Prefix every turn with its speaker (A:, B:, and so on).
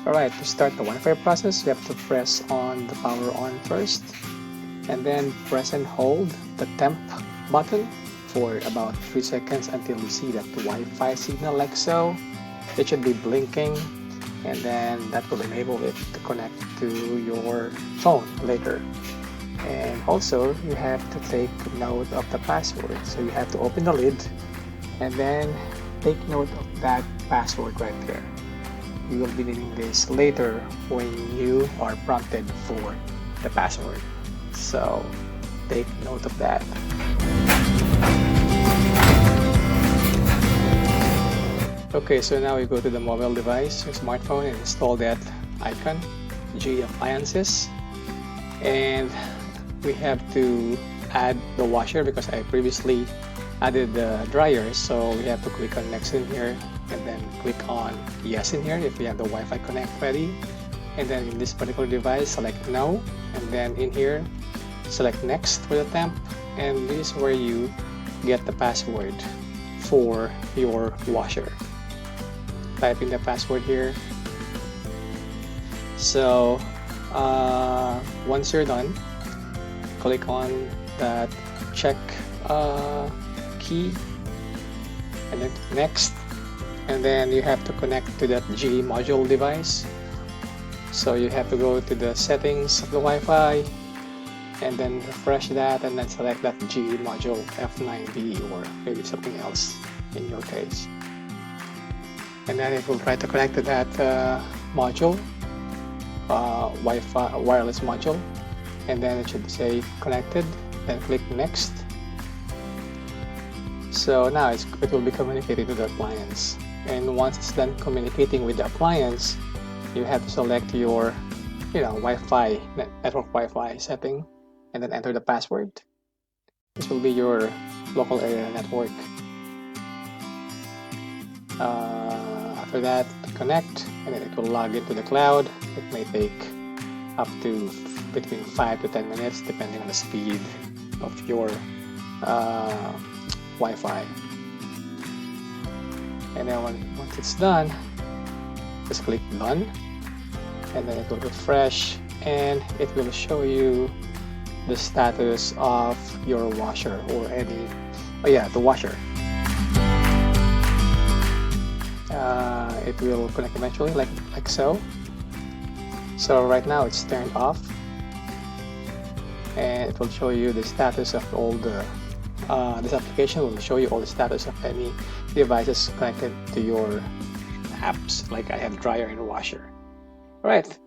A: Alright, to start the Wi-Fi process, you have to press on the power on first, and then press and hold the temp button for about 3 seconds until you see that the Wi-Fi signal like so. It should be blinking, and then that will enable it to connect to your phone later. And also, you have to take note of the password. So you have to open the lid and then take note of that password right there. You will be needing this later when you are prompted for the password. So take note of that. Okay, so now we go to the mobile device, your smartphone, and install that icon, G Appliances. And we have to add the washer because I previously added the dryer, so we have to click on next in here and then click on yes in here if you have the Wi-Fi connect ready, and then in this particular device select no, and then in here select next for the temp, and this is where you get the password for your washer. Type in the password here. So once you're done, click on that check key and then next, and then you have to connect to that G module device. So you have to go to the settings of the Wi-Fi and then refresh that and then select that G module F9B or maybe something else in your case, and then it will try to connect to that module, Wi-Fi wireless module, and then it should say connected, then click next. So now it will be communicating to the appliance, and once it's done communicating with the appliance, you have to select your Wi-Fi network Wi-Fi setting and then enter the password. This will be your local area network. After that, connect, and then it will log into the cloud. It may take up to between 5 to 10 minutes depending on the speed of your Wi-Fi. And then once it's done, just click done, and then it will refresh and it will show you the status of your washer or the washer. It will connect eventually like so. So right now it's turned off, and it will show you the status of all the this application will show you all the status of any devices connected to your apps, like I have dryer and washer. Alright,